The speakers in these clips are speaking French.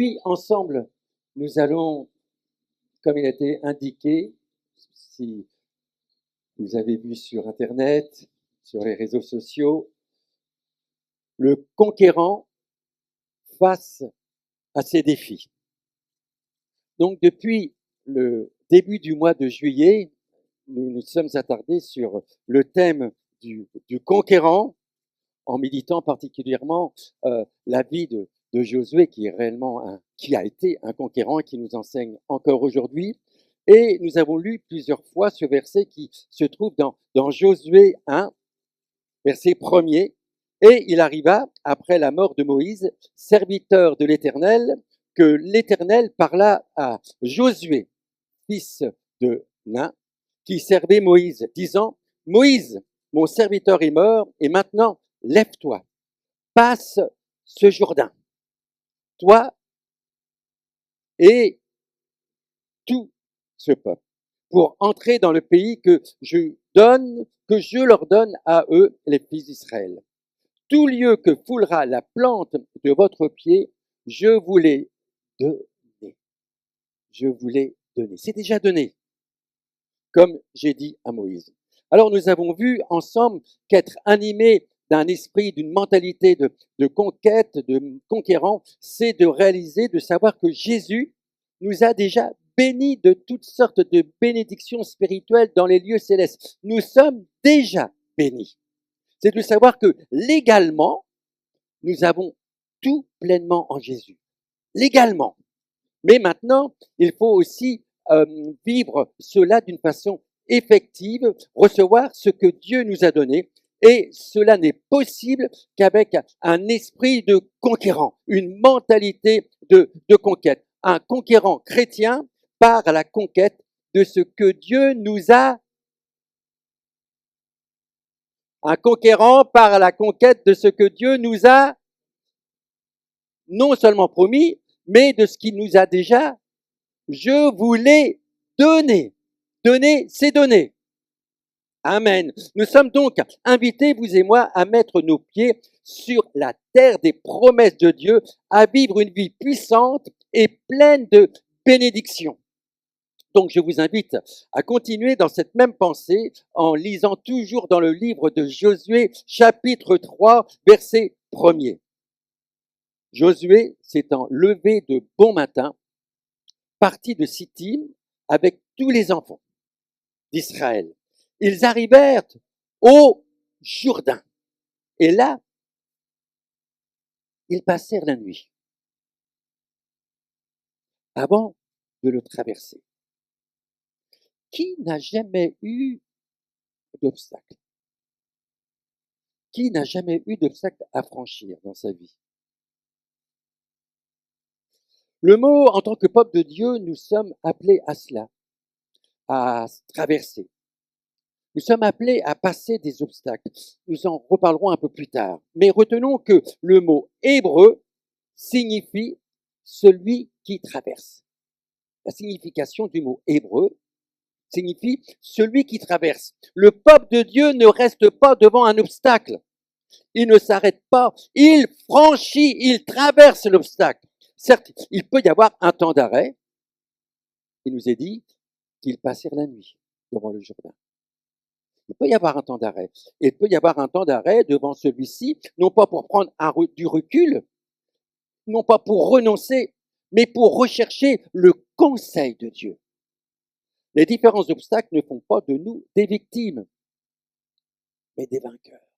Aujourd'hui, ensemble, nous allons, comme il a été indiqué, si vous avez vu sur Internet, sur les réseaux sociaux, le conquérant face à ses défis. Donc, depuis le début du mois de juillet, nous nous sommes attardés sur le thème du conquérant, en méditant particulièrement la vie de Josué, qui est réellement qui a été un conquérant et qui nous enseigne encore aujourd'hui. Et nous avons lu plusieurs fois ce verset qui se trouve dans Josué 1, verset 1er. Et il arriva, après la mort de Moïse, serviteur de l'Éternel, que l'Éternel parla à Josué, fils de Nun, qui servait Moïse, disant, « Moïse, mon serviteur est mort, et maintenant, lève-toi, passe ce Jourdain, toi et tout ce peuple, pour entrer dans le pays que je leur donne à eux, les fils d'Israël. Tout lieu que foulera la plante de votre pied, je vous l'ai donné. Je vous l'ai donné. C'est déjà donné, comme j'ai dit à Moïse. Alors nous avons vu ensemble qu'être animé d'un esprit, d'une mentalité de conquête, de conquérant, c'est de réaliser, de savoir que Jésus nous a déjà bénis de toutes sortes de bénédictions spirituelles dans les lieux célestes. Nous sommes déjà bénis. C'est de savoir que légalement, nous avons tout pleinement en Jésus. Légalement. Mais maintenant, il faut aussi vivre cela d'une façon effective, recevoir ce que Dieu nous a donné. Et cela n'est possible qu'avec un esprit de conquérant, une mentalité de conquête. Un conquérant chrétien part à la conquête de ce que Dieu nous a. Un conquérant part à la conquête de ce que Dieu nous a non seulement promis, mais de ce qu'il nous a déjà. Je vous l'ai donné. Donner, c'est donner. Amen. Nous sommes donc invités, vous et moi, à mettre nos pieds sur la terre des promesses de Dieu, à vivre une vie puissante et pleine de bénédictions. Donc je vous invite à continuer dans cette même pensée en lisant toujours dans le livre de Josué, chapitre 3, verset 1er. Josué s'étant levé de bon matin, partit de Sittim avec tous les enfants d'Israël. Ils arrivèrent au Jourdain. Et là, ils passèrent la nuit avant de le traverser. Qui n'a jamais eu d'obstacle? Qui n'a jamais eu d'obstacle à franchir dans sa vie? Le mot, en tant que peuple de Dieu, nous sommes appelés à cela, à traverser. Nous sommes appelés à passer des obstacles. Nous en reparlerons un peu plus tard. Mais retenons que le mot hébreu signifie celui qui traverse. La signification du mot hébreu signifie celui qui traverse. Le peuple de Dieu ne reste pas devant un obstacle. Il ne s'arrête pas. Il franchit, il traverse l'obstacle. Certes, il peut y avoir un temps d'arrêt. Il nous est dit qu'ils passèrent la nuit devant le Jourdain. Il peut y avoir un temps d'arrêt. Il peut y avoir un temps d'arrêt devant celui-ci, non pas pour prendre du recul, non pas pour renoncer, mais pour rechercher le conseil de Dieu. Les différents obstacles ne font pas de nous des victimes, mais des vainqueurs.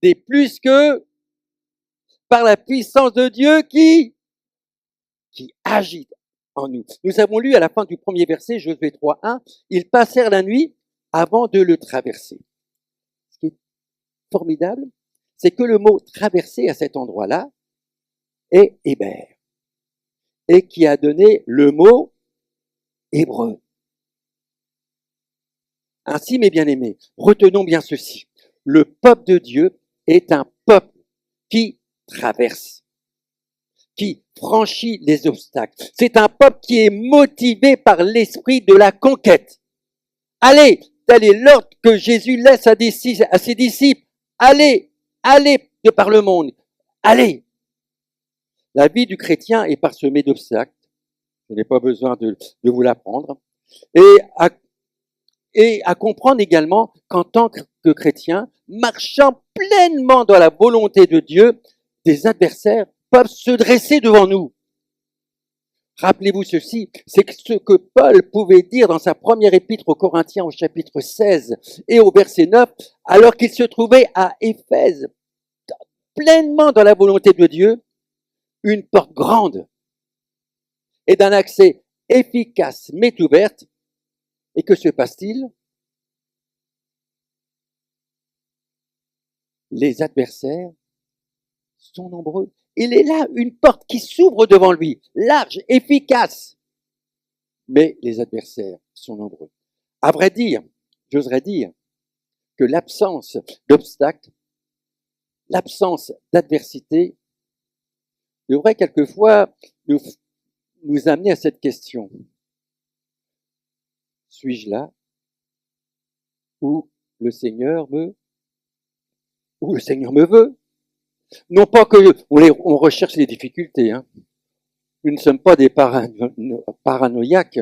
Des plus que par la puissance de Dieu qui agit en nous. Nous avons lu à la fin du premier verset, Josué 3:1, ils passèrent la nuit avant de le traverser. Ce qui est formidable, c'est que le mot traverser à cet endroit-là est Héber, et qui a donné le mot hébreu. Ainsi, mes bien-aimés, retenons bien ceci. Le peuple de Dieu est un peuple qui traverse, qui franchit les obstacles. C'est un peuple qui est motivé par l'esprit de la conquête. Allez, tel est l'ordre que Jésus laisse à ses disciples. Allez de par le monde. Allez. La vie du chrétien est parsemée d'obstacles. Je n'ai pas besoin de vous l'apprendre. Et à, et à comprendre également qu'en tant que chrétien, marchant pleinement dans la volonté de Dieu, des adversaires peuvent se dresser devant nous. Rappelez-vous ceci, c'est ce que Paul pouvait dire dans sa première épître aux Corinthiens au chapitre 16 et au verset 9, alors qu'il se trouvait à Éphèse, pleinement dans la volonté de Dieu, une porte grande et d'un accès efficace m'est ouverte. Et que se passe-t-il? Les adversaires sont nombreux. Il est là, une porte qui s'ouvre devant lui, large, efficace. Mais les adversaires sont nombreux. À vrai dire, j'oserais dire que l'absence d'obstacles, l'absence d'adversité devrait quelquefois nous amener à cette question. Suis-je là où le Seigneur me veut? Non pas que on recherche les difficultés. Hein. Nous ne sommes pas des paranoïaques.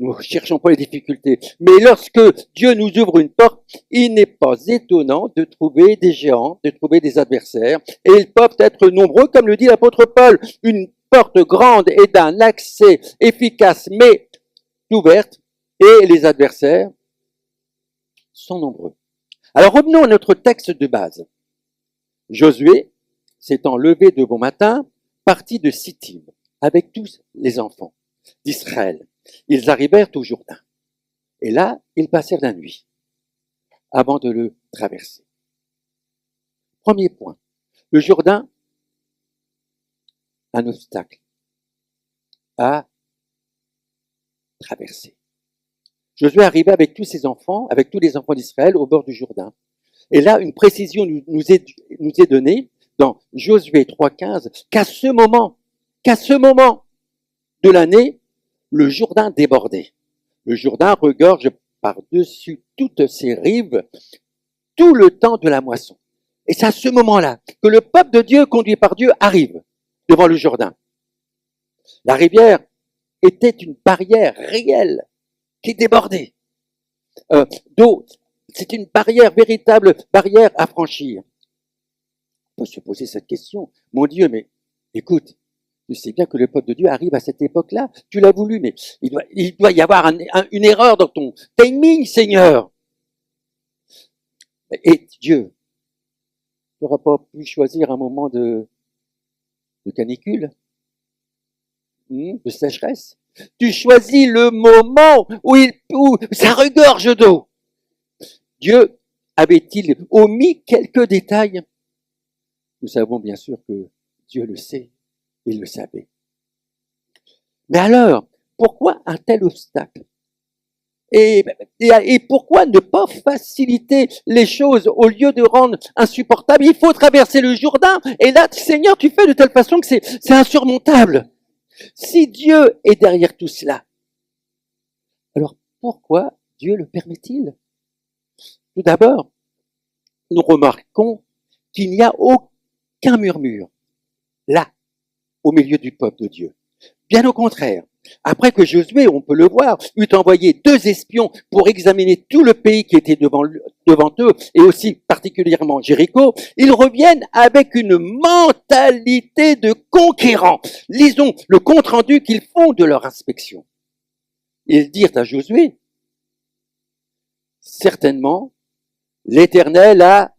Nous ne cherchons pas les difficultés. Mais lorsque Dieu nous ouvre une porte, il n'est pas étonnant de trouver des géants, de trouver des adversaires. Et ils peuvent être nombreux, comme le dit l'apôtre Paul. Une porte grande et d'un accès efficace, mais ouverte. Et les adversaires sont nombreux. Alors revenons à notre texte de base. Josué, s'étant levé de bon matin, partit de Sittim avec tous les enfants d'Israël. Ils arrivèrent au Jourdain. Et là, ils passèrent la nuit avant de le traverser. Premier point. Le Jourdain, un obstacle à traverser. Josué arriva avec tous ses enfants, avec tous les enfants d'Israël au bord du Jourdain. Et là, une précision nous est donnée dans Josué 3,15 qu'à ce moment de l'année, le Jourdain débordait. Le Jourdain regorge par-dessus toutes ses rives tout le temps de la moisson. Et c'est à ce moment-là que le peuple de Dieu, conduit par Dieu, arrive devant le Jourdain. La rivière était une barrière réelle qui débordait d'eau. C'est une barrière, véritable barrière à franchir. On peut se poser cette question. Mon Dieu, mais écoute, tu sais bien que le peuple de Dieu arrive à cette époque-là. Tu l'as voulu, mais il doit y avoir une erreur dans ton timing, Seigneur. Et Dieu, tu n'auras pas pu choisir un moment de canicule, de sécheresse. Tu choisis le moment où ça regorge d'eau. Dieu avait-il omis quelques détails? Nous savons bien sûr que Dieu le sait, il le savait. Mais alors, pourquoi un tel obstacle? Et pourquoi ne pas faciliter les choses au lieu de rendre insupportable? Il faut traverser le Jourdain, et là, Seigneur, tu fais de telle façon que c'est insurmontable. Si Dieu est derrière tout cela, alors pourquoi Dieu le permet-il? Tout d'abord, nous remarquons qu'il n'y a aucun murmure là, au milieu du peuple de Dieu. Bien au contraire, après que Josué, on peut le voir, eut envoyé 2 espions pour examiner tout le pays qui était devant eux, et aussi particulièrement Jéricho, ils reviennent avec une mentalité de conquérants. Lisons le compte-rendu qu'ils font de leur inspection. Ils dirent à Josué, certainement, l'Éternel a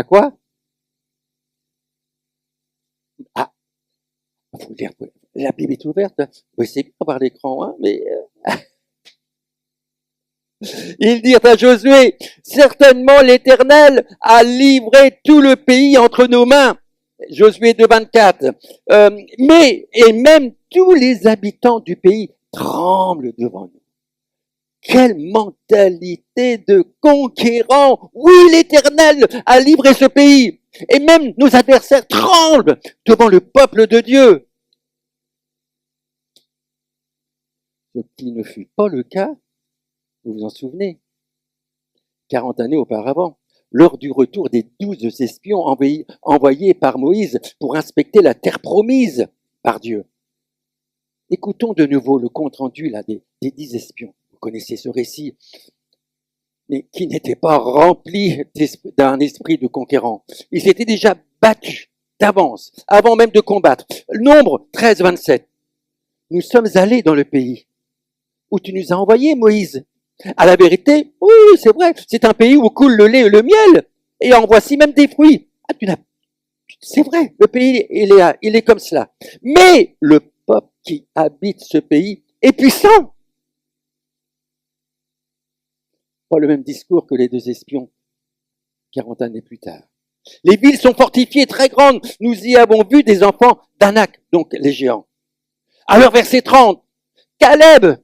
quoi? Faut dire, la Bible est ouverte. Oui, c'est bien par l'écran, hein, mais ils dirent à Josué, certainement l'Éternel a livré tout le pays entre nos mains. Josué 2,24. Et même tous les habitants du pays tremblent devant nous. Quelle mentalité de conquérant! Oui, l'Éternel a livré ce pays. Et même nos adversaires tremblent devant le peuple de Dieu. Ce qui ne fut pas le cas, vous vous en souvenez, 40 années auparavant, lors du retour des 12 espions envoyés par Moïse pour inspecter la terre promise par Dieu. Écoutons de nouveau le compte-rendu là des 10 espions. Vous connaissez ce récit, mais qui n'était pas rempli d'un esprit de conquérant. Ils s'étaient déjà battus d'avance, avant même de combattre. Nombre 13, 27. Nous sommes allés dans le pays où tu nous as envoyés, Moïse. À la vérité, oui, c'est vrai, c'est un pays où coule le lait et le miel, et en voici même des fruits. Ah, c'est vrai, le pays, il est comme cela. Mais le peuple qui habite ce pays est puissant. Pas le même discours que les 2 espions, 40 années plus tard. Les villes sont fortifiées, très grandes. Nous y avons vu des enfants d'Anak, donc les géants. Alors, verset 30, Caleb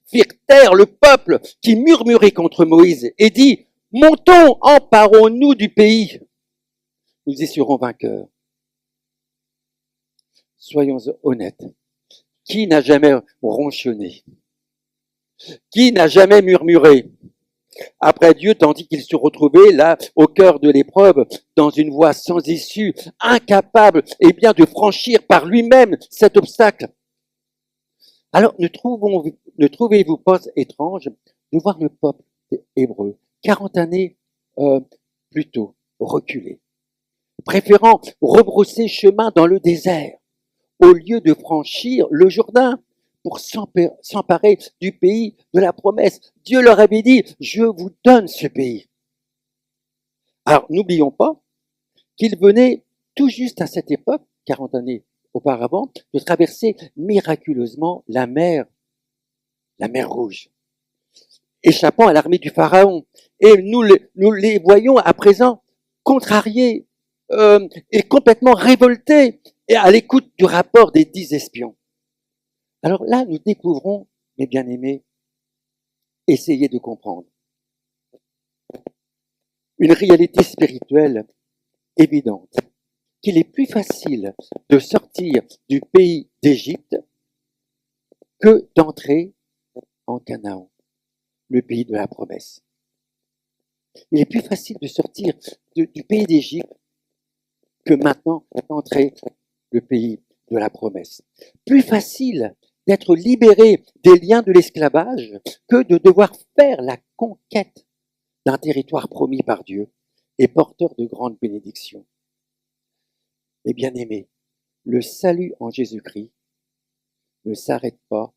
firent taire le peuple qui murmurait contre Moïse et dit, montons, emparons-nous du pays. Nous y serons vainqueurs. Soyons honnêtes. Qui n'a jamais ronchonné? Qui n'a jamais murmuré après Dieu, tandis qu'il se retrouvait là, au cœur de l'épreuve, dans une voie sans issue, incapable, eh bien, de franchir par lui-même cet obstacle? Alors, ne trouvez-vous pas étrange de voir le peuple hébreu, 40 années plus tôt, reculer, préférant rebrousser chemin dans le désert, au lieu de franchir le Jourdain pour s'emparer du pays de la promesse. Dieu leur avait dit, je vous donne ce pays. Alors, n'oublions pas qu'il venait tout juste à cette époque, 40 années auparavant, de traverser miraculeusement la mer Rouge, échappant à l'armée du Pharaon. Et nous les voyons à présent contrariés et complètement révoltés et à l'écoute du rapport des 10 espions. Alors là, nous découvrons, mes bien-aimés, essayez de comprendre, une réalité spirituelle évidente, qu'il est plus facile de sortir du pays d'Égypte que d'entrer en Canaan, le pays de la promesse. Il est plus facile de sortir du pays d'Égypte que maintenant d'entrer le pays de la promesse. Plus facile d'être libéré des liens de l'esclavage que de devoir faire la conquête d'un territoire promis par Dieu et porteur de grandes bénédictions. Mes bien-aimés, le salut en Jésus-Christ ne s'arrête pas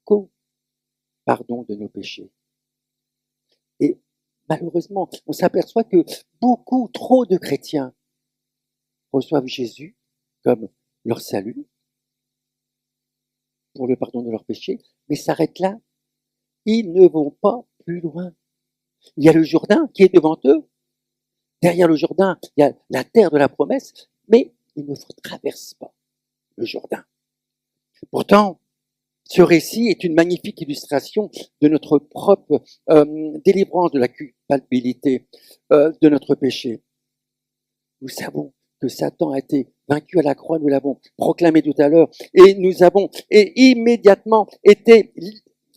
qu'au pardon de nos péchés. Et malheureusement, on s'aperçoit que beaucoup trop de chrétiens reçoivent Jésus comme leur salut pour le pardon de leurs péchés, mais s'arrêtent là. Ils ne vont pas plus loin. Il y a le Jourdain qui est devant eux. Derrière le Jourdain, il y a la terre de la promesse, mais ils ne traversent pas le Jourdain. Pourtant, ce récit est une magnifique illustration de notre propre délivrance de la culpabilité de notre péché. Nous savons que Satan a été vaincu à la croix, nous l'avons proclamé tout à l'heure, et nous avons immédiatement été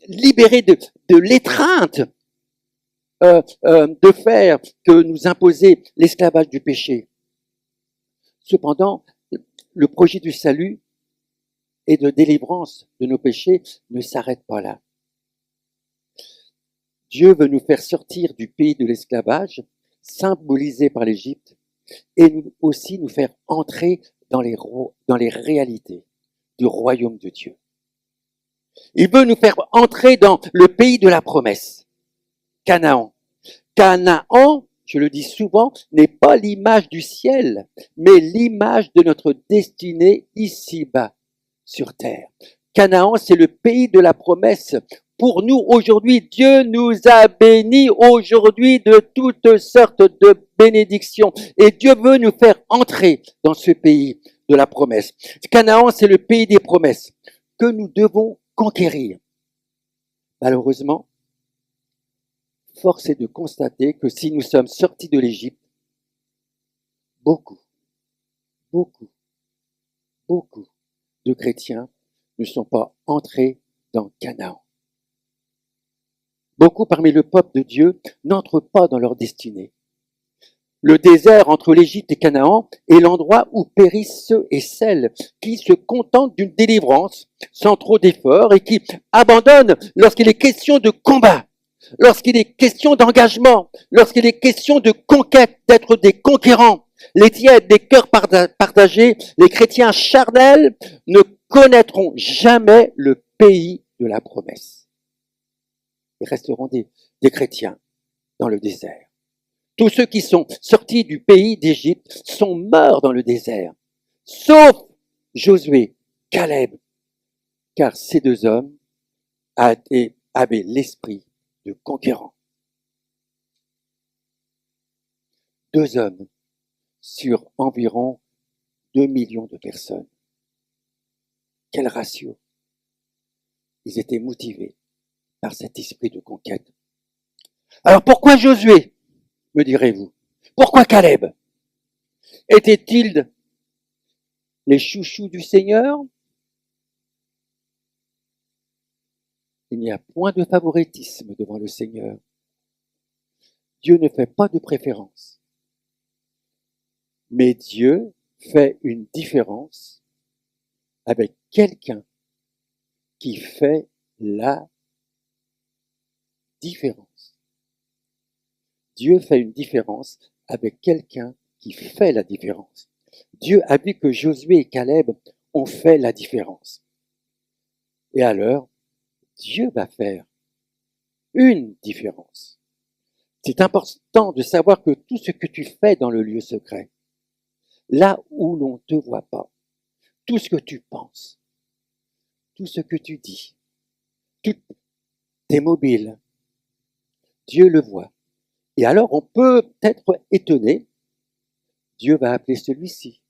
libérés de l'étreinte de fer que nous imposait l'esclavage du péché. Cependant, le projet du salut et de délivrance de nos péchés ne s'arrête pas là. Dieu veut nous faire sortir du pays de l'esclavage, symbolisé par l'Égypte, et aussi nous faire entrer dans les réalités du royaume de Dieu. Il veut nous faire entrer dans le pays de la promesse, Canaan. Canaan, je le dis souvent, n'est pas l'image du ciel, mais l'image de notre destinée ici-bas, sur terre. Canaan, c'est le pays de la promesse. Pour nous, aujourd'hui, Dieu nous a bénis aujourd'hui de toutes sortes de bénédictions. Et Dieu veut nous faire entrer dans ce pays de la promesse. Canaan, c'est le pays des promesses que nous devons conquérir. Malheureusement, force est de constater que si nous sommes sortis de l'Égypte, beaucoup de chrétiens ne sont pas entrés dans Canaan. Beaucoup parmi le peuple de Dieu n'entrent pas dans leur destinée. Le désert entre l'Égypte et Canaan est l'endroit où périssent ceux et celles qui se contentent d'une délivrance sans trop d'efforts et qui abandonnent lorsqu'il est question de combat, lorsqu'il est question d'engagement, lorsqu'il est question de conquête, d'être des conquérants. Les tièdes, des cœurs partagés, les chrétiens charnels ne connaîtront jamais le pays de la promesse. Ils resteront des chrétiens dans le désert. Tous ceux qui sont sortis du pays d'Égypte sont morts dans le désert, sauf Josué, Caleb, car ces deux hommes avaient l'esprit de conquérant. Deux hommes sur environ 2 millions de personnes. Quel ratio! Ils étaient motivés par cet esprit de conquête. Alors pourquoi Josué, me direz-vous? Pourquoi Caleb? Étaient-ils les chouchous du Seigneur? Il n'y a point de favoritisme devant le Seigneur. Dieu ne fait pas de préférence. Mais Dieu fait une différence avec quelqu'un qui fait la différence. Dieu fait une différence avec quelqu'un qui fait la différence. Dieu a vu que Josué et Caleb ont fait la différence. Et alors, Dieu va faire une différence. C'est important de savoir que tout ce que tu fais dans le lieu secret, là où l'on ne te voit pas, tout ce que tu penses, tout ce que tu dis, toutes tes mobiles, Dieu le voit. Et alors on peut être étonné, Dieu va appeler celui-ci,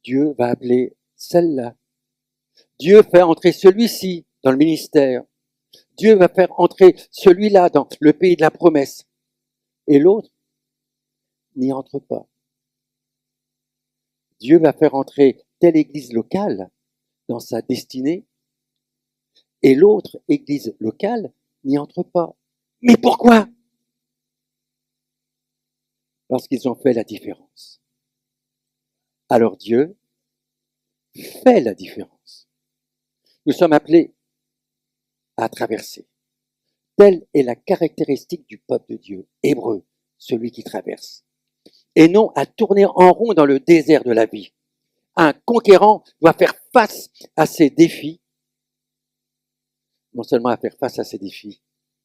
Dieu va appeler celle-là, Dieu fait entrer celui-ci dans le ministère, Dieu va faire entrer celui-là dans le pays de la promesse, et l'autre n'y entre pas. Dieu va faire entrer telle église locale dans sa destinée, et l'autre église locale n'y entre pas. Mais pourquoi? Parce qu'ils ont fait la différence. Alors Dieu fait la différence. Nous sommes appelés à traverser. Telle est la caractéristique du peuple de Dieu, hébreu, celui qui traverse. Et non à tourner en rond dans le désert de la vie. Un conquérant doit faire face à ses défis, non seulement à faire face à ses défis,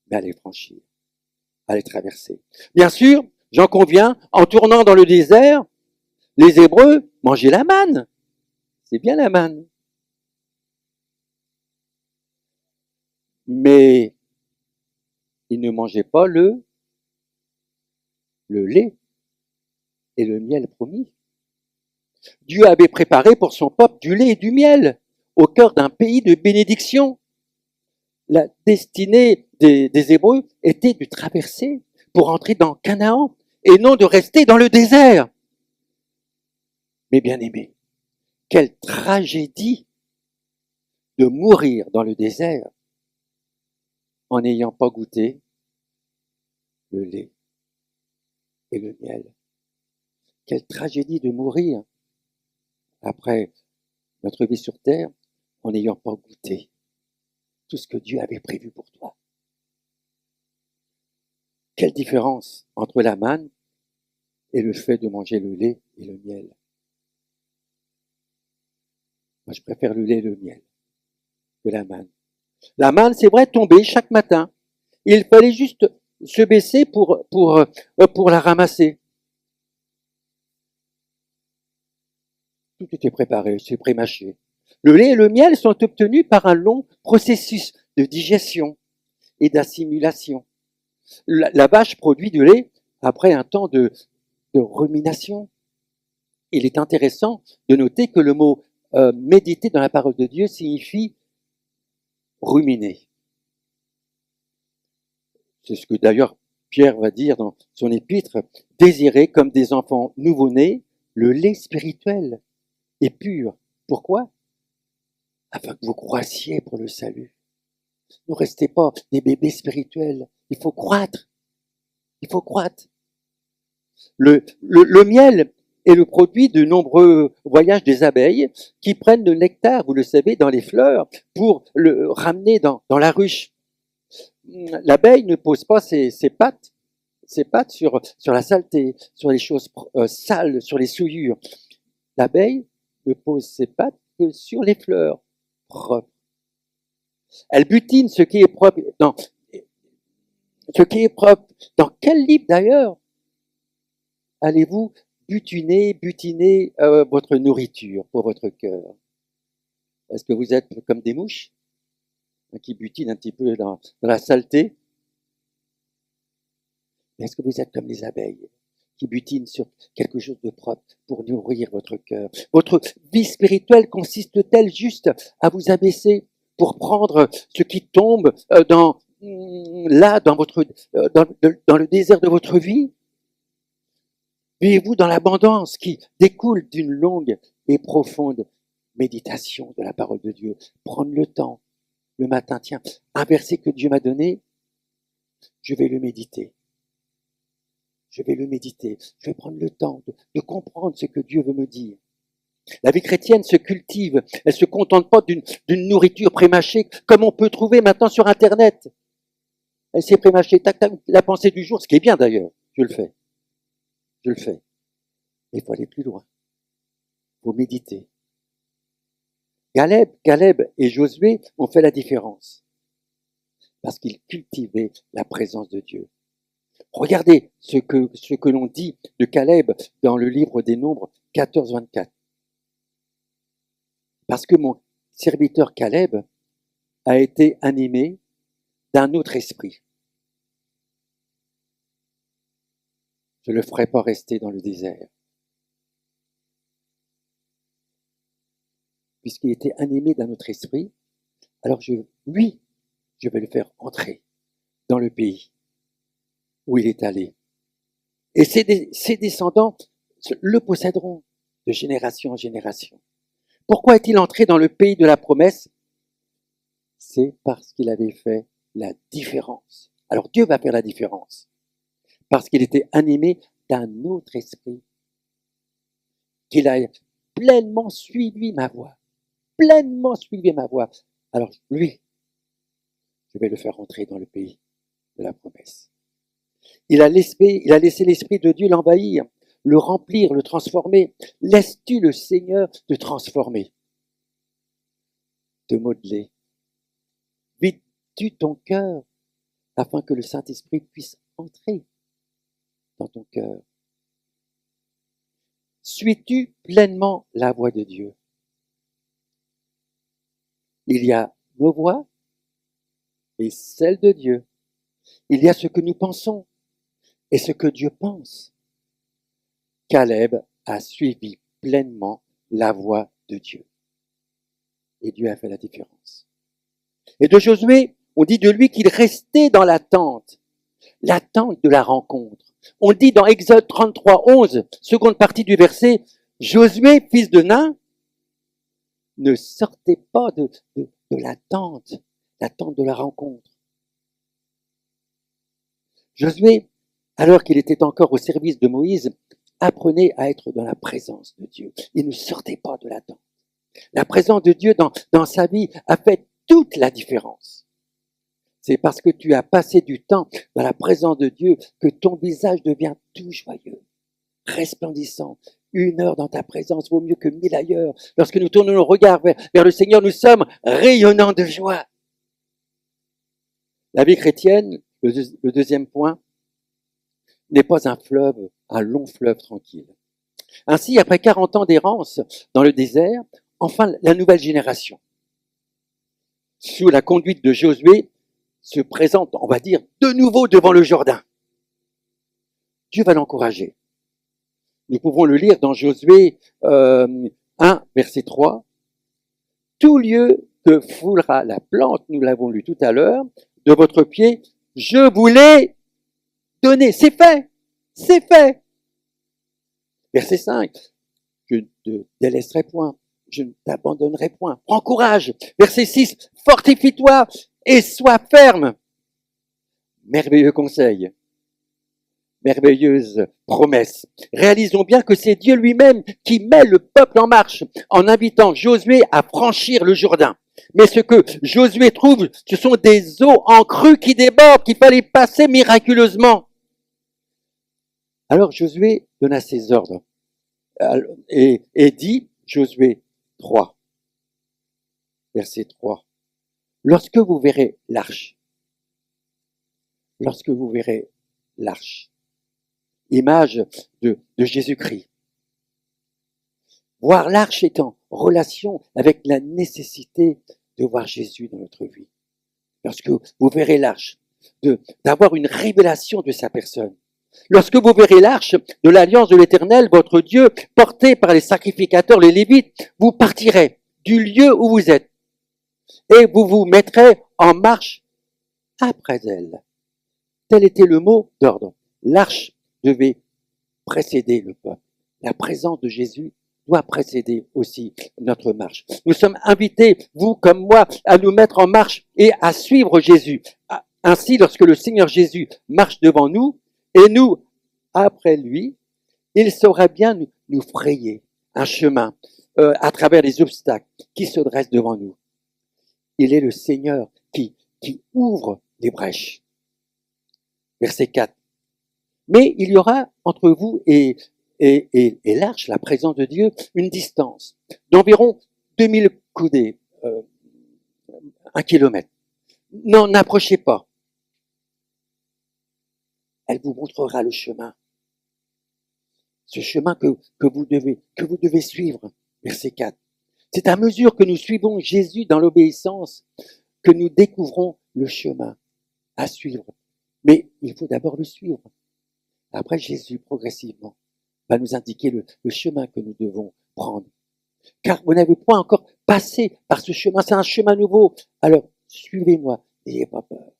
mais à les franchir, à les traverser. Bien sûr, j'en conviens, en tournant dans le désert, les Hébreux mangeaient la manne. C'est bien la manne. Mais ils ne mangeaient pas le lait et le miel promis. Dieu avait préparé pour son peuple du lait et du miel au cœur d'un pays de bénédiction. La destinée des Hébreux était de traverser pour entrer dans Canaan et non de rester dans le désert. Mais bien aimés, quelle tragédie de mourir dans le désert en n'ayant pas goûté le lait et le miel. Quelle tragédie de mourir après notre vie sur terre en n'ayant pas goûté tout ce que Dieu avait prévu pour toi. Quelle différence entre la manne et le fait de manger le lait et le miel. Moi, je préfère le lait et le miel que la manne. La manne, c'est vrai, tombait chaque matin. Il fallait juste se baisser pour la ramasser. Tout était préparé, c'est prémâché. Le lait et le miel sont obtenus par un long processus de digestion et d'assimilation. La vache produit du lait après un temps de rumination. Il est intéressant de noter que le mot méditer dans la parole de Dieu signifie ruminer. C'est ce que d'ailleurs Pierre va dire dans son épître, désirez comme des enfants nouveau-nés le lait spirituel et pur. Pourquoi? Afin que vous croissiez pour le salut. Ne restez pas des bébés spirituels. Il faut croître. Il faut croître. Le miel est le produit de nombreux voyages des abeilles qui prennent le nectar, vous le savez, dans les fleurs pour le ramener dans la ruche. L'abeille ne pose pas ses pattes sur la saleté, sur les choses sales, sur les souillures. L'abeille ne pose ses pattes que sur les fleurs propres. Elle butine ce qui est propre. Ce qui est propre. Dans quel livre d'ailleurs allez-vous butiner votre nourriture pour votre cœur? Est-ce que vous êtes comme des mouches qui butinent un petit peu dans la saleté? Est-ce que vous êtes comme les abeilles qui butinent sur quelque chose de propre pour nourrir votre cœur? Votre vie spirituelle consiste-t-elle juste à vous abaisser pour prendre ce qui tombe dans le désert de votre vie? Vivez-vous dans l'abondance qui découle d'une longue et profonde méditation de la parole de Dieu? Prendre le temps le matin, tiens, un verset que Dieu m'a donné, je vais le méditer. Je vais le méditer. Je vais prendre le temps de comprendre ce que Dieu veut me dire. La vie chrétienne se cultive. Elle ne se contente pas d'une nourriture prémâchée comme on peut trouver maintenant sur Internet. Elle s'est prémâchée. Tac, tac, la pensée du jour, ce qui est bien d'ailleurs. Je le fais. Je le fais. Mais il faut aller plus loin. Il faut méditer. Caleb et Josué ont fait la différence. Parce qu'ils cultivaient la présence de Dieu. Regardez ce que l'on dit de Caleb dans le livre des Nombres 14-24. Parce que mon serviteur Caleb a été animé d'un autre esprit. Je ne le ferai pas rester dans le désert. Puisqu'il était animé d'un autre esprit, alors je vais le faire entrer dans le pays où il est allé. Et ses descendants le posséderont de génération en génération. Pourquoi est-il entré dans le pays de la promesse? C'est parce qu'il avait fait la différence. Alors Dieu va faire la différence. Parce qu'il était animé d'un autre esprit. Qu'il a pleinement suivi ma voie. Pleinement suivi ma voie. Alors lui, je vais le faire entrer dans le pays de la promesse. Il a laissé l'Esprit de Dieu l'envahir, le remplir, le transformer. Laisses-tu le Seigneur te transformer, te modeler? Vides-tu ton cœur afin que le Saint-Esprit puisse entrer dans ton cœur? Suis-tu pleinement la voix de Dieu? Il y a nos voix et celle de Dieu. Il y a ce que nous pensons et ce que Dieu pense. Caleb a suivi pleinement la voix de Dieu. Et Dieu a fait la différence. Et de Josué, on dit de lui qu'il restait dans l'attente de la rencontre. On dit dans Exode 33, 11, seconde partie du verset, Josué, fils de Nun, ne sortait pas de l'attente de la rencontre. Josué, alors qu'il était encore au service de Moïse, apprenait à être dans la présence de Dieu. Il ne sortait pas de l'attente. La présence de Dieu dans sa vie a fait toute la différence. C'est parce que tu as passé du temps dans la présence de Dieu que ton visage devient tout joyeux, resplendissant. 1 heure dans ta présence vaut mieux que 1000 ailleurs. Lorsque nous tournons nos regards vers le Seigneur, nous sommes rayonnants de joie. La vie chrétienne, le deuxième point, n'est pas un long fleuve tranquille. Ainsi, après 40 ans d'errance dans le désert, enfin la nouvelle génération, sous la conduite de Josué, se présente, on va dire, de nouveau devant le Jourdain. Dieu va l'encourager. Nous pouvons le lire dans Josué 1, verset 3. Tout lieu que foulera la plante, nous l'avons lu tout à l'heure, de votre pied, je vous l'ai donné. C'est fait. C'est fait. Verset 5. Je ne te délaisserai point. Je ne t'abandonnerai point. Prends courage. Verset 6. Fortifie-toi et sois ferme. Merveilleux conseil, merveilleuse promesse. Réalisons bien que c'est Dieu lui-même qui met le peuple en marche en invitant Josué à franchir le Jourdain. Mais ce que Josué trouve, ce sont des eaux en crue qui débordent, qu'il fallait passer miraculeusement. Alors Josué donna ses ordres et dit, Josué 3, verset 3, lorsque vous verrez l'arche, image de Jésus-Christ, voir l'arche est en relation avec la nécessité de voir Jésus dans notre vie. Lorsque vous verrez l'arche, d'avoir une révélation de sa personne. Lorsque vous verrez l'arche de l'alliance de l'Éternel, votre Dieu, portée par les sacrificateurs, les Lévites, vous partirez du lieu où vous êtes et vous vous mettrez en marche après elle. Tel était le mot d'ordre. L'arche devait précéder le peuple. La présence de Jésus doit précéder aussi notre marche. Nous sommes invités, vous comme moi, à nous mettre en marche et à suivre Jésus. Ainsi, lorsque le Seigneur Jésus marche devant nous et nous après lui, il saura bien nous frayer un chemin à travers les obstacles qui se dressent devant nous. Il est le Seigneur qui ouvre les brèches. Verset 4. Mais il y aura entre vous et l'arche, la présence de Dieu, une distance d'environ 2000 coudées, 1 kilomètre. N'en approchez pas. Elle vous montrera le chemin. Ce chemin que vous devez suivre. Verset 4. C'est à mesure que nous suivons Jésus dans l'obéissance que nous découvrons le chemin à suivre. Mais il faut d'abord le suivre. Après, Jésus, progressivement, va nous indiquer le chemin que nous devons prendre. Car vous n'avez pas encore passé par ce chemin, c'est un chemin nouveau. Alors, suivez-moi, n'ayez pas peur.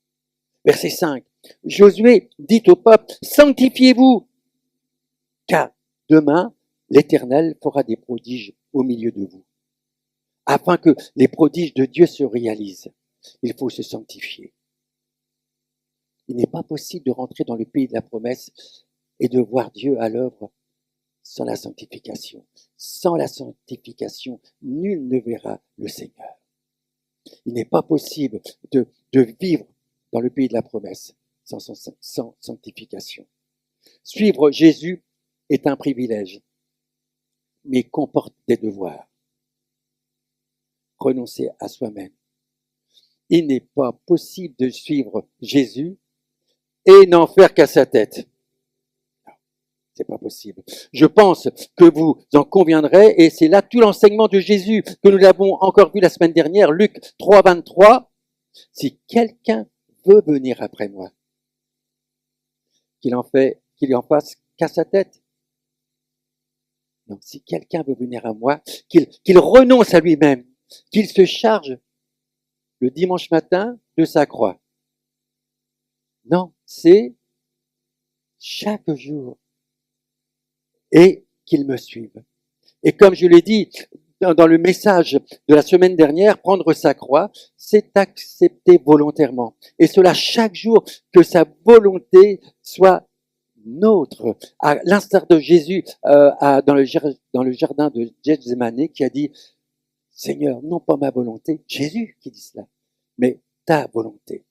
Verset 5. Josué dit au peuple, sanctifiez-vous, car demain, l'Éternel fera des prodiges au milieu de vous. Afin que les prodiges de Dieu se réalisent, il faut se sanctifier. Il n'est pas possible de rentrer dans le pays de la promesse et de voir Dieu à l'œuvre sans la sanctification. Sans la sanctification, nul ne verra le Seigneur. Il n'est pas possible de vivre dans le pays de la promesse sans sanctification. Suivre Jésus est un privilège, mais comporte des devoirs. Renoncer à soi-même. Il n'est pas possible de suivre Jésus et n'en faire qu'à sa tête. Non, c'est pas possible. Je pense que vous en conviendrez, et c'est là tout l'enseignement de Jésus que nous l'avons encore vu la semaine dernière, Luc 3, 23. Si quelqu'un veut venir après moi, qu'il en fasse qu'à sa tête. Non, si quelqu'un veut venir à moi, qu'il renonce à lui-même, qu'il se charge le dimanche matin de sa croix. Non, c'est chaque jour. Et qu'il me suive. Et comme je l'ai dit dans le message de la semaine dernière, prendre sa croix, c'est accepter volontairement. Et cela chaque jour, que sa volonté soit nôtre. À l'instar de Jésus dans le jardin de Gethsémani qui a dit, Seigneur, non pas ma volonté, Jésus qui dit cela, mais ta volonté.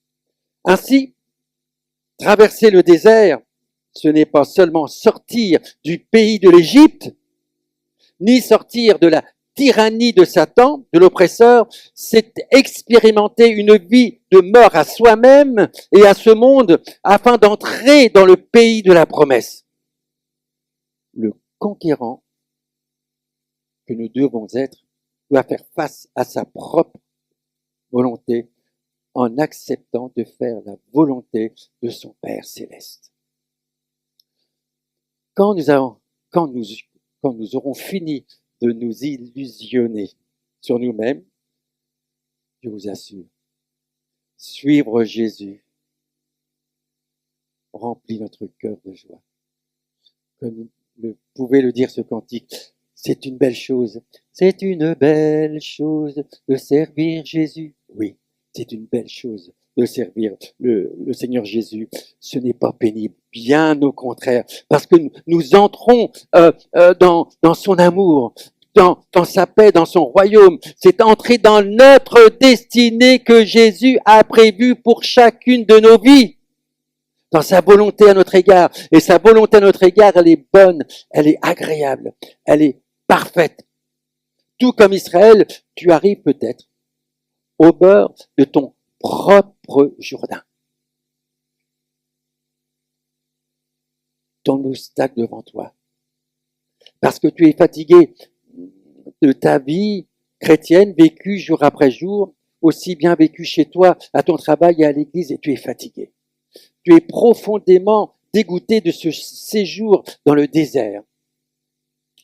Ainsi, traverser le désert, ce n'est pas seulement sortir du pays de l'Égypte, ni sortir de la tyrannie de Satan, de l'oppresseur, c'est expérimenter une vie de mort à soi-même et à ce monde afin d'entrer dans le pays de la promesse. Le conquérant que nous devons être doit faire face à sa propre volonté en acceptant de faire la volonté de son Père céleste. Quand nous aurons fini de nous illusionner sur nous-mêmes, je vous assure, suivre Jésus remplit notre cœur de joie. Comme vous pouvez le dire ce cantique, c'est une belle chose de servir Jésus. Oui, C'est une belle chose de servir le Seigneur Jésus. Ce n'est pas pénible, bien au contraire, parce que nous entrons dans son amour, dans sa paix, dans son royaume. C'est entrer dans notre destinée que Jésus a prévue pour chacune de nos vies, dans sa volonté à notre égard. Et sa volonté à notre égard, elle est bonne, elle est agréable, elle est parfaite. Tout comme Israël, tu arrives peut-être au bord de ton propre Jourdain. Ton obstacle devant toi. Parce que tu es fatigué de ta vie chrétienne vécue jour après jour, aussi bien vécue chez toi, à ton travail et à l'église, et tu es fatigué. Tu es profondément dégoûté de ce séjour dans le désert.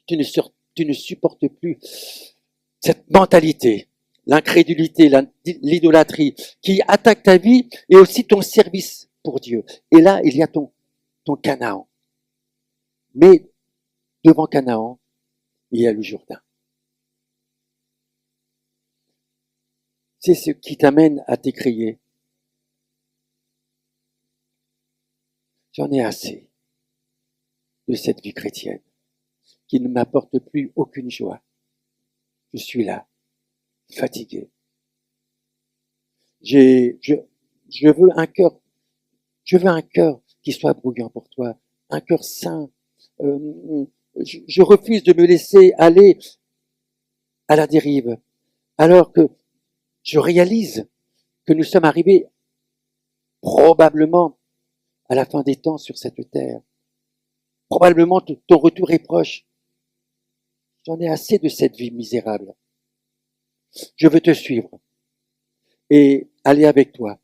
Tu ne supportes plus cette mentalité, l'incrédulité, l'idolâtrie qui attaque ta vie et aussi ton service pour Dieu. Et là, il y a ton Canaan. Mais devant Canaan, il y a le Jourdain. C'est ce qui t'amène à t'écrier. J'en ai assez de cette vie chrétienne qui ne m'apporte plus aucune joie. Je suis là, fatigué. Je veux un cœur qui soit brouillant pour toi, un cœur saint. Je refuse de me laisser aller à la dérive, alors que je réalise que nous sommes arrivés probablement à la fin des temps sur cette terre. Probablement ton retour est proche. J'en ai assez de cette vie misérable. Je veux te suivre et aller avec toi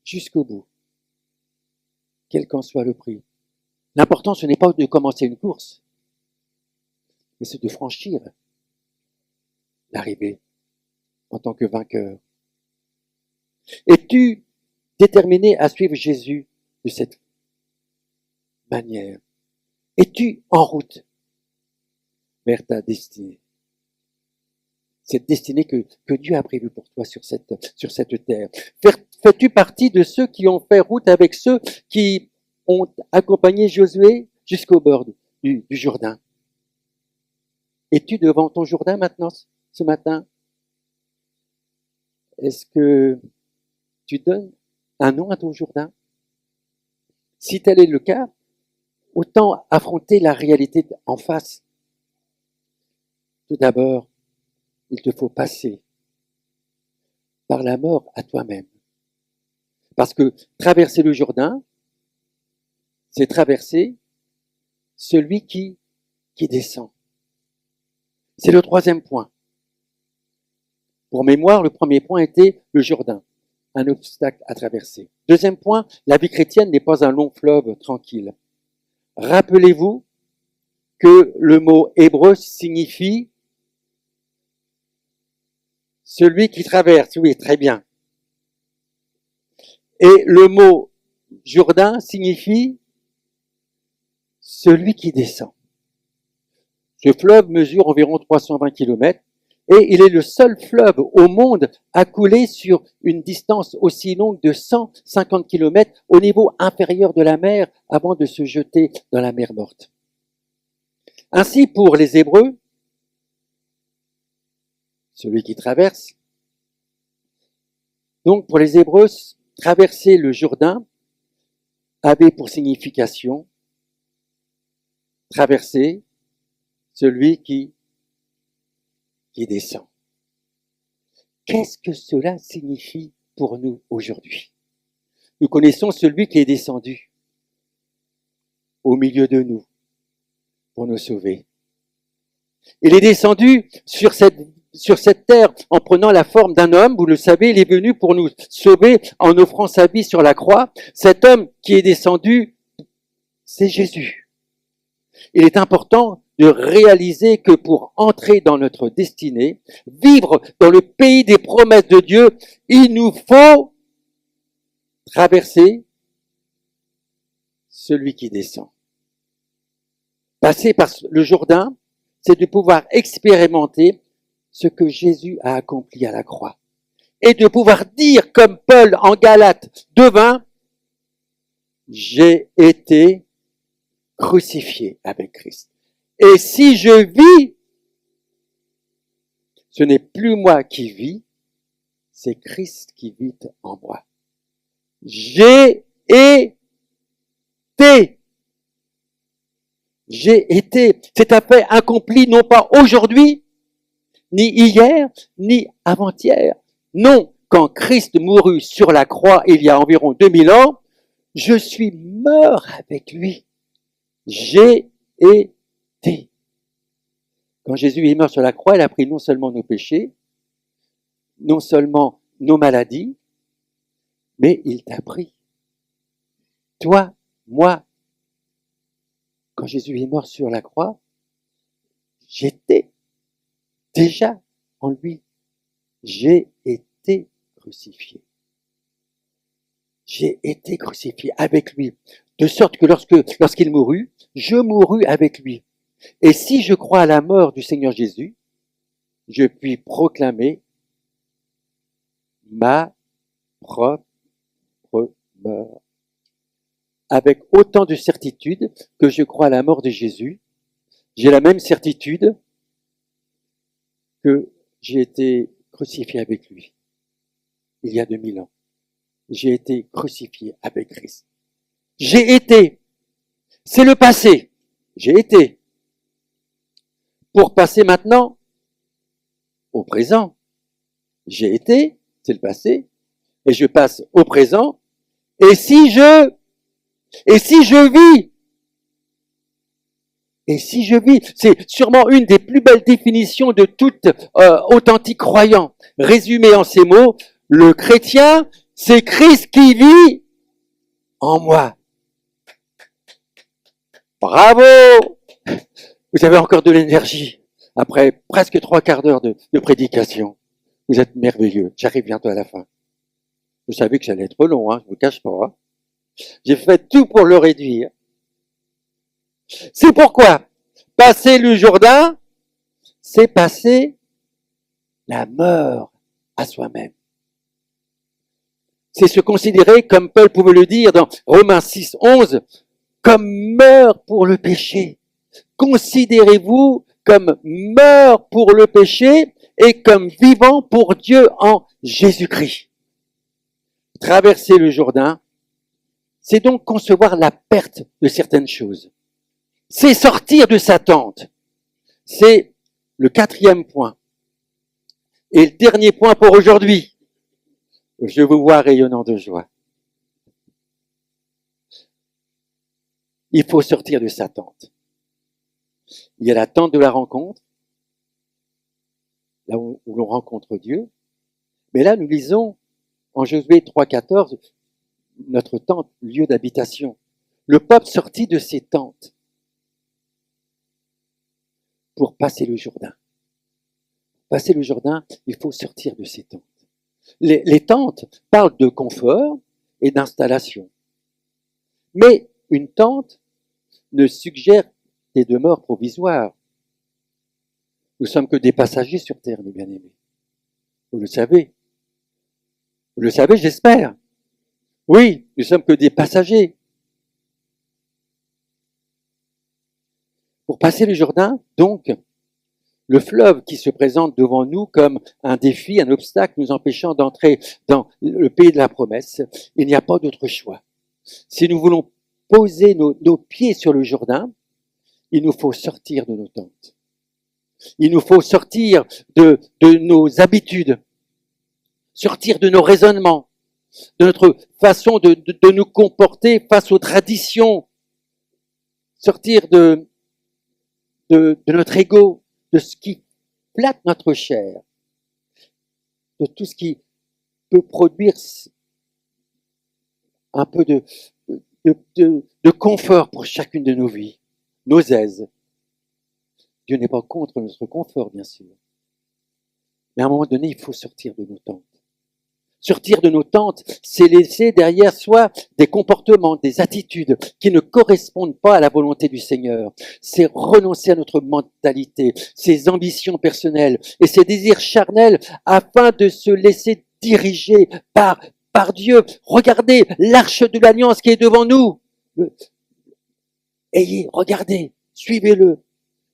jusqu'au bout, quel qu'en soit le prix. L'important, ce n'est pas de commencer une course, mais c'est de franchir l'arrivée en tant que vainqueur. Es-tu déterminé à suivre Jésus de cette manière? Es-tu en route vers ta destinée? Cette destinée que Dieu a prévue pour toi sur cette terre. Fais-tu partie de ceux qui ont fait route avec ceux qui ont accompagné Josué jusqu'au bord du Jourdain? Es-tu devant ton Jourdain maintenant, ce matin? Est-ce que tu donnes un nom à ton Jourdain? Si tel est le cas, autant affronter la réalité en face. Tout d'abord, il te faut passer par la mort à toi-même. Parce que traverser le Jourdain, c'est traverser celui qui descend. C'est le troisième point. Pour mémoire, le premier point était le Jourdain, un obstacle à traverser. Deuxième point, la vie chrétienne n'est pas un long fleuve tranquille. Rappelez-vous que le mot hébreu signifie celui qui traverse, oui, très bien. Et le mot Jourdain signifie celui qui descend. Ce fleuve mesure environ 320 km et il est le seul fleuve au monde à couler sur une distance aussi longue de 150 km au niveau inférieur de la mer avant de se jeter dans la mer morte. Ainsi, pour les Hébreux, celui qui traverse, donc pour les Hébreux, traverser le Jourdain avait pour signification traverser celui qui descend. Qu'est-ce que cela signifie pour nous aujourd'hui? Nous connaissons celui qui est descendu au milieu de nous pour nous sauver. Il est descendu sur cette terre en prenant la forme d'un homme. Vous le savez, il est venu pour nous sauver en offrant sa vie sur la croix. Cet homme qui est descendu, c'est Jésus. Il est important de réaliser que pour entrer dans notre destinée, vivre dans le pays des promesses de Dieu, il nous faut traverser celui qui descend. Passer par le Jourdain, c'est de pouvoir expérimenter ce que Jésus a accompli à la croix. et de pouvoir dire comme Paul en Galates 2:20, j'ai été crucifié avec Christ. Et si je vis, ce n'est plus moi qui vis, c'est Christ qui vit en moi. J'ai été. J'ai été. C'est un fait accompli non pas aujourd'hui, ni hier, ni avant-hier. Non, quand Christ mourut sur la croix il y a environ 2000 ans, je suis mort avec lui. J'ai été. Quand Jésus est mort sur la croix, il a pris non seulement nos péchés, non seulement nos maladies, mais il t'a pris. Toi, moi, quand Jésus est mort sur la croix, j'étais déjà en lui. J'ai été crucifié. J'ai été crucifié avec lui. De sorte que lorsqu'il mourut, je mourus avec lui. Et si je crois à la mort du Seigneur Jésus, je puis proclamer ma propre mort. Avec autant de certitude que je crois à la mort de Jésus, j'ai la même certitude que j'ai été crucifié avec lui il y a 2000 ans. J'ai été crucifié avec Christ. J'ai été. C'est le passé. J'ai été. Pour passer maintenant au présent. J'ai été, c'est le passé, et je passe au présent. Et si je vis, c'est sûrement une des plus belles définitions de tout authentique croyant. Résumé en ces mots, le chrétien, c'est Christ qui vit en moi. Bravo! Vous avez encore de l'énergie après presque 3/4 d'heure de prédication. Vous êtes merveilleux. J'arrive bientôt à la fin. Vous savez que ça allait être long, hein, je ne vous cache pas. Hein. J'ai fait tout pour le réduire. C'est pourquoi passer le Jourdain, c'est passer la mort à soi-même. C'est se considérer, comme Paul pouvait le dire dans Romains 6:11, comme mort pour le péché. Considérez-vous comme mort pour le péché et comme vivant pour Dieu en Jésus-Christ. Traverser le Jourdain, c'est donc concevoir la perte de certaines choses. C'est sortir de sa tente. C'est le 4e point. Et le dernier point pour aujourd'hui. Je vous vois rayonnant de joie. Il faut sortir de sa tente. Il y a la tente de la rencontre, là où l'on rencontre Dieu. Mais là, nous lisons en Josué 3:14, notre tente, lieu d'habitation. Le peuple sortit de ses tentes pour passer le Jourdain. Passer le Jourdain, il faut sortir de ses tentes. Les tentes parlent de confort et d'installation. Mais une tente ne suggère des demeures provisoires. Nous sommes que des passagers sur terre, mes bien-aimés. Vous le savez. Vous le savez, j'espère. Oui, nous sommes que des passagers. Pour passer le Jourdain, donc, le fleuve qui se présente devant nous comme un défi, un obstacle nous empêchant d'entrer dans le pays de la promesse, il n'y a pas d'autre choix. Si nous voulons poser nos pieds sur le Jourdain, il nous faut sortir de nos tentes. Il nous faut sortir de nos habitudes, sortir de nos raisonnements, de notre façon de nous comporter face aux traditions, sortir de notre ego, de ce qui flatte notre chair, de tout ce qui peut produire un peu de confort pour chacune de nos vies, nos aises. Dieu n'est pas contre notre confort, bien sûr. Mais à un moment donné, il faut sortir de nos tentes. Sortir de nos tentes, c'est laisser derrière soi des comportements, des attitudes qui ne correspondent pas à la volonté du Seigneur. C'est renoncer à notre mentalité, ses ambitions personnelles et ses désirs charnels afin de se laisser dirigés par Dieu. Regardez l'arche de l'alliance qui est devant nous. Regardez, suivez-le.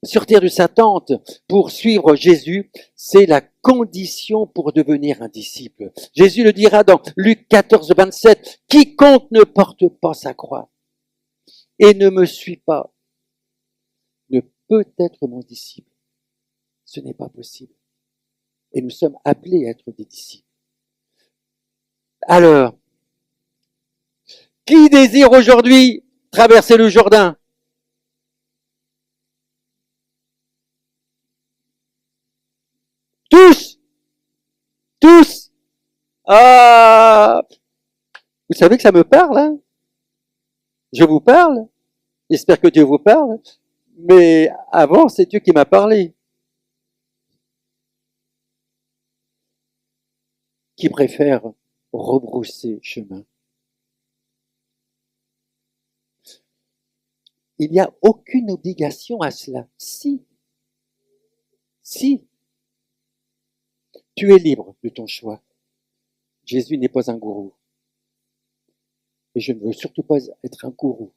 Sortir de sa tente pour suivre Jésus, c'est la condition pour devenir un disciple. Jésus le dira dans Luc 14, 27, « Quiconque ne porte pas sa croix et ne me suit pas ne peut être mon disciple. » Ce n'est pas possible. Et nous sommes appelés à être des disciples. Alors, qui désire aujourd'hui traverser le Jourdain? Tous. Ah, vous savez que ça me parle, hein? Je vous parle. J'espère que Dieu vous parle. Mais avant, c'est Dieu qui m'a parlé. Qui préfère rebrousser chemin? Il n'y a aucune obligation à cela. Si. Tu es libre de ton choix. Jésus n'est pas un gourou. Et je ne veux surtout pas être un gourou.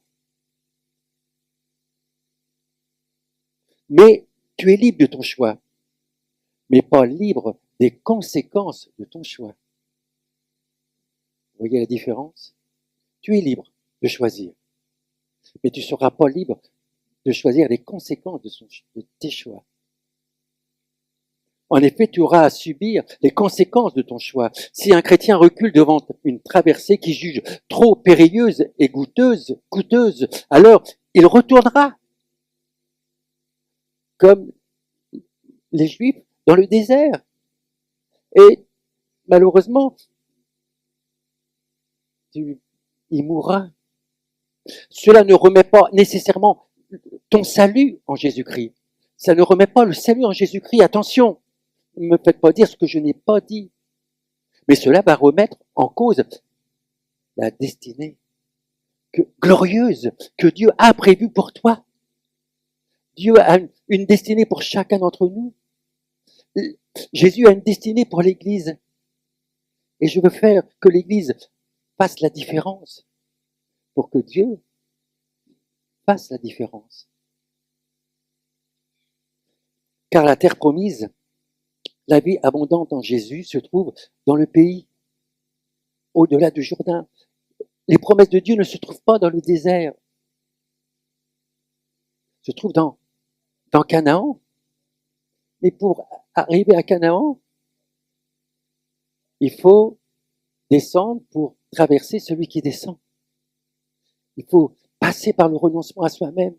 Mais tu es libre de ton choix, mais pas libre des conséquences de ton choix. Vous voyez la différence? Tu es libre de choisir, mais tu ne seras pas libre de choisir les conséquences de tes choix. En effet, tu auras à subir les conséquences de ton choix. Si un chrétien recule devant une traversée qu'il juge trop périlleuse et coûteuse, alors il retournera, comme les Juifs, dans le désert. Et malheureusement, il mourra. Cela ne remet pas nécessairement ton salut en Jésus-Christ. Ça ne remet pas le salut en Jésus-Christ. Attention, ne me faites pas dire ce que je n'ai pas dit. Mais cela va remettre en cause la destinée glorieuse que Dieu a prévue pour toi. Dieu a une destinée pour chacun d'entre nous. Jésus a une destinée pour l'Église. Et je veux faire que l'Église fasse la différence pour que Dieu fasse la différence. Car la terre promise, la vie abondante en Jésus se trouve dans le pays, au-delà du Jourdain. Les promesses de Dieu ne se trouvent pas dans le désert. Se trouvent dans Canaan. Mais pour arriver à Canaan, il faut descendre pour traverser celui qui descend. Il faut passer par le renoncement à soi-même,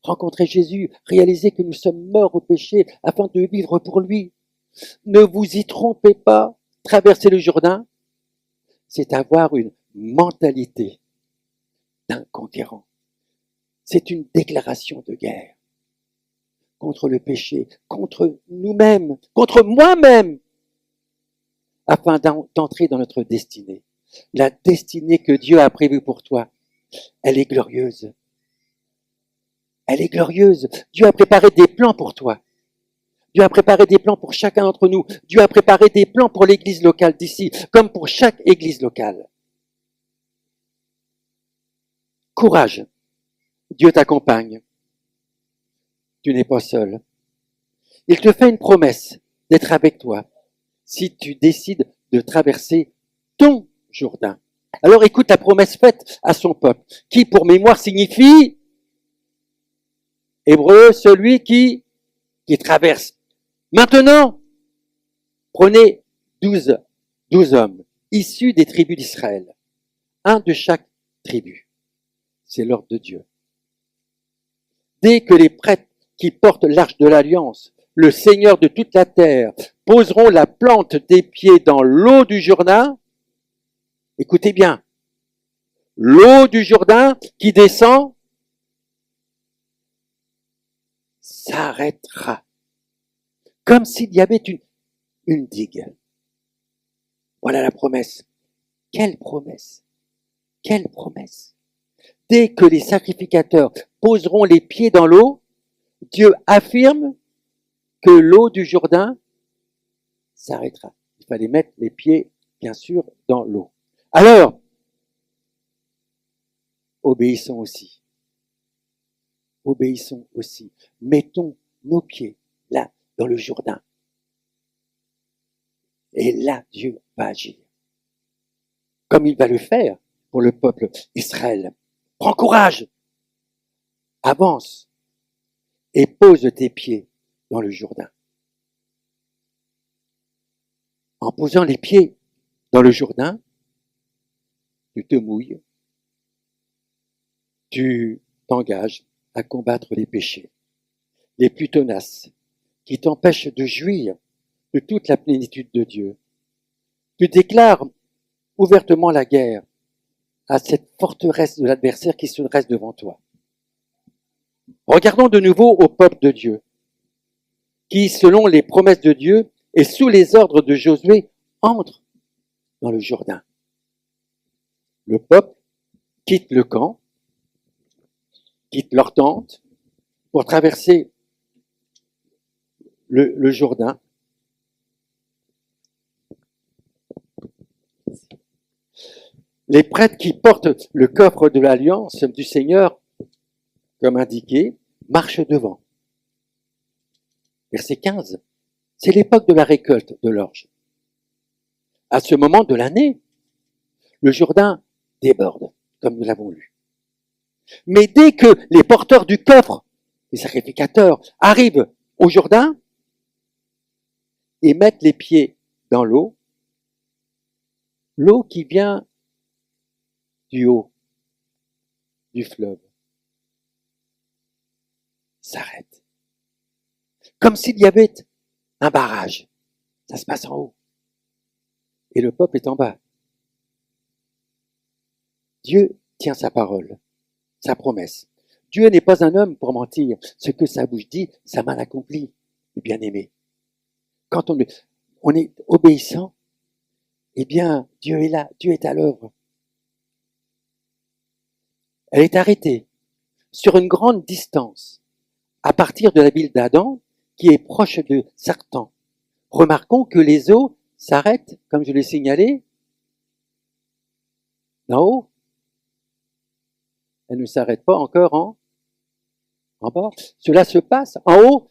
rencontrer Jésus, réaliser que nous sommes morts au péché afin de vivre pour lui. Ne vous y trompez pas, traverser le Jourdain, c'est avoir une mentalité d'un conquérant. C'est une déclaration de guerre contre le péché, contre nous-mêmes, contre moi-même, afin d'entrer dans notre destinée. La destinée que Dieu a prévue pour toi, elle est glorieuse. Elle est glorieuse. Dieu a préparé des plans pour toi. Dieu a préparé des plans pour chacun d'entre nous. Dieu a préparé des plans pour l'église locale d'ici, comme pour chaque église locale. Courage. Dieu t'accompagne. Tu n'es pas seul. Il te fait une promesse d'être avec toi si tu décides de traverser ton Jourdain. Alors écoute la promesse faite à son peuple, qui pour mémoire signifie, hébreu, celui qui traverse. Maintenant, prenez 12 hommes issus des tribus d'Israël, un de chaque tribu. C'est l'ordre de Dieu. Dès que les prêtres qui portent l'arche de l'Alliance, le Seigneur de toute la terre, poseront la plante des pieds dans l'eau du Jourdain, écoutez bien, l'eau du Jourdain qui descend s'arrêtera, comme s'il y avait une digue. Voilà la promesse. Quelle promesse! Quelle promesse! Dès que les sacrificateurs poseront les pieds dans l'eau, Dieu affirme que l'eau du Jourdain s'arrêtera. Il fallait mettre les pieds, bien sûr, dans l'eau. Alors, obéissons aussi. Obéissons aussi. Mettons nos pieds là, dans le Jourdain. Et là, Dieu va agir. Comme il va le faire pour le peuple d'Israël. Prends courage. Avance. Et pose tes pieds dans le Jourdain. En posant les pieds dans le Jourdain, tu te mouilles. Tu t'engages à combattre les péchés, les plus tenaces, qui t'empêchent de jouir de toute la plénitude de Dieu. Tu déclares ouvertement la guerre à cette forteresse de l'adversaire qui se dresse devant toi. Regardons de nouveau au peuple de Dieu, qui, selon les promesses de Dieu et sous les ordres de Josué, entre dans le Jourdain. Le peuple quitte le camp, quitte leur tente, pour traverser le Jourdain. Les prêtres qui portent le coffre de l'alliance du Seigneur, comme indiqué, marchent devant. Verset 15. C'est l'époque de la récolte de l'orge. À ce moment de l'année, le Jourdain déborde, comme nous l'avons lu. Mais dès que les porteurs du coffre, les sacrificateurs, arrivent au Jourdain et mettent les pieds dans l'eau qui vient du haut du fleuve s'arrête. Comme s'il y avait un barrage. Ça se passe en haut. Et le peuple est en bas. Dieu tient sa parole, sa promesse. Dieu n'est pas un homme pour mentir. Ce que sa bouche dit, sa main l'accomplit, les bien-aimés. Quand on est obéissant, eh bien, Dieu est là, Dieu est à l'œuvre. Elle est arrêtée sur une grande distance, à partir de la ville d'Adam, qui est proche de Sartan. Remarquons que les eaux s'arrêtent, comme je l'ai signalé, d'en haut. Elles ne s'arrêtent pas encore en bas. Cela se passe en haut,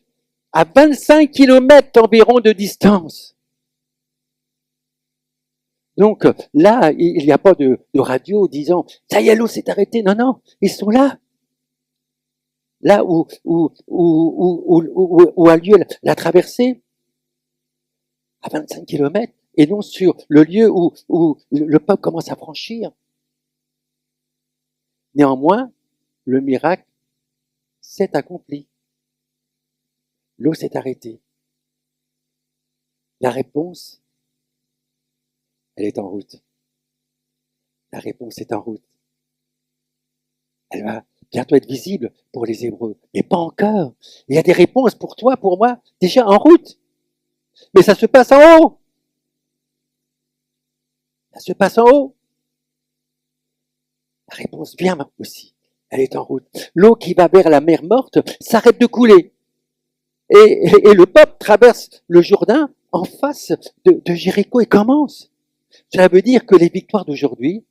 à 25 kilomètres environ de distance. Donc là, il n'y a pas de radio disant « ça y est, l'eau s'est arrêtée ». Non, non, ils sont là. Là où a lieu la traversée, à 25 kilomètres, et non sur le lieu où le peuple commence à franchir. Néanmoins, le miracle s'est accompli. L'eau s'est arrêtée. La réponse, elle est en route. La réponse est en route. Elle va bientôt être visible pour les Hébreux, mais pas encore. Il y a des réponses pour toi, pour moi, déjà en route. Mais ça se passe en haut. Ça se passe en haut. La réponse vient aussi. Elle est en route. L'eau qui va vers la mer morte s'arrête de couler. Et le peuple traverse le Jourdain en face de Jéricho et commence. Cela veut dire que les victoires d'aujourd'hui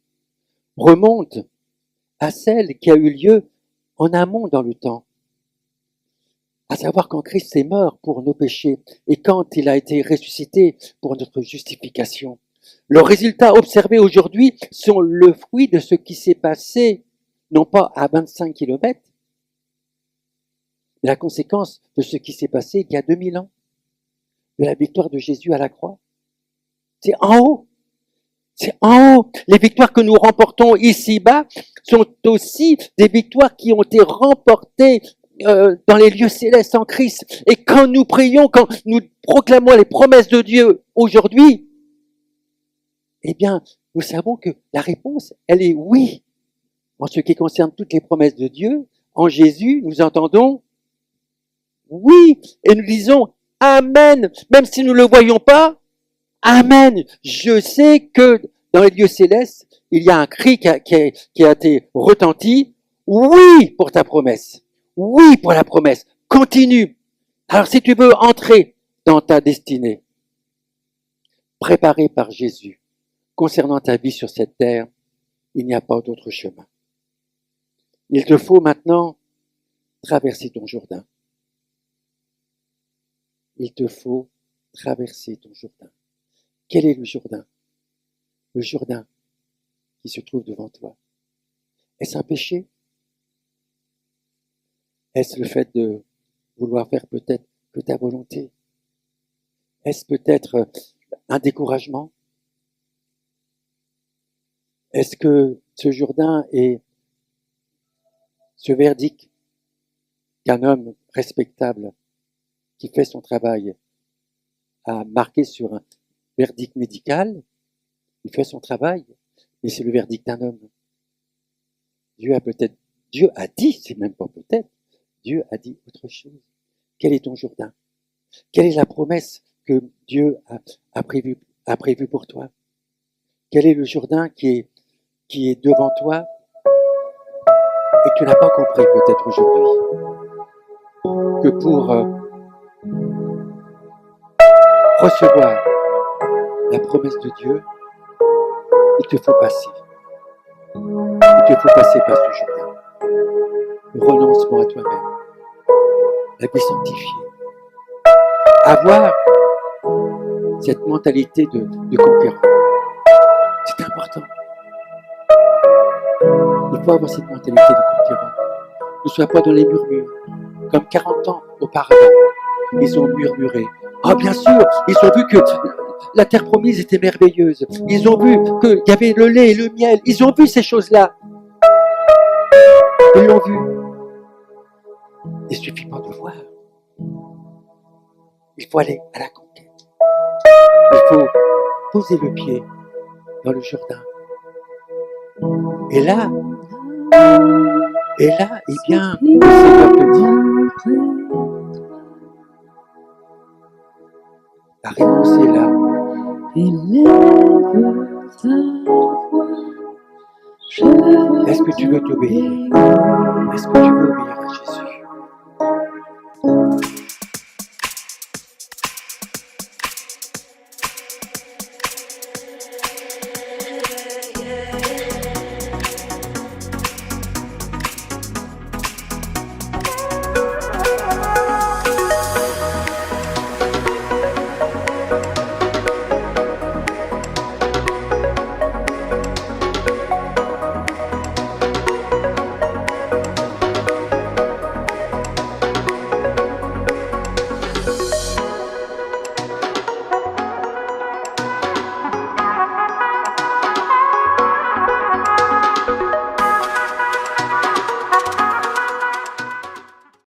remontent à celle qui a eu lieu en amont dans le temps. À savoir quand Christ est mort pour nos péchés et quand il a été ressuscité pour notre justification. Les résultats observés aujourd'hui sont le fruit de ce qui s'est passé, non pas à 25 kilomètres, mais la conséquence de ce qui s'est passé il y a 2000 ans, de la victoire de Jésus à la croix. C'est en haut. C'est en haut. Les victoires que nous remportons ici-bas sont aussi des victoires qui ont été remportées dans les lieux célestes en Christ. Et quand nous prions, quand nous proclamons les promesses de Dieu aujourd'hui, eh bien, nous savons que la réponse, elle est oui. En ce qui concerne toutes les promesses de Dieu, en Jésus, nous entendons oui. Et nous disons Amen. Même si nous ne le voyons pas, Amen. Je sais que dans les lieux célestes, il y a un cri qui a été retenti. Oui pour ta promesse. Oui pour la promesse. Continue. Alors si tu veux entrer dans ta destinée, préparé par Jésus concernant ta vie sur cette terre, il n'y a pas d'autre chemin. Il te faut maintenant traverser ton Jourdain. Il te faut traverser ton Jourdain. Quel est le Jourdain? Le Jourdain qui se trouve devant toi. Est-ce un péché? Est-ce le fait de vouloir faire peut-être que ta volonté? Est-ce peut-être un découragement? Est-ce que ce Jourdain est ce verdict qu'un homme respectable qui fait son travail a marqué sur un verdict médical? Il fait son travail, mais c'est le verdict d'un homme. Dieu a dit, c'est même pas peut-être, Dieu a dit autre chose. Quel est ton Jourdain? Quelle est la promesse que Dieu a prévue pour toi? Quel est le Jourdain qui est devant toi et que tu n'as pas compris peut-être aujourd'hui? Que pour recevoir la promesse de Dieu, il te faut passer. Il te faut passer par ce Jourdain. Le renoncement à toi-même, la vie sanctifiée. Avoir cette mentalité de conquérant. C'est important. Il faut avoir cette mentalité de conquérant. Ne sois pas dans les murmures. Comme 40 ans auparavant, ils ont murmuré. Ah, bien sûr, ils ont vu que la terre promise était merveilleuse. Ils ont vu qu'il y avait le lait et le miel. Ils ont vu ces choses-là. Ils l'ont vu. Il ne suffit pas de voir. Il faut aller à la conquête. Il faut poser le pied dans le Jourdain. Et là, eh bien, le Seigneur te dit, la réponse est là. Est-ce que tu veux t'obéir? Est-ce que tu veux obéir à Jésus?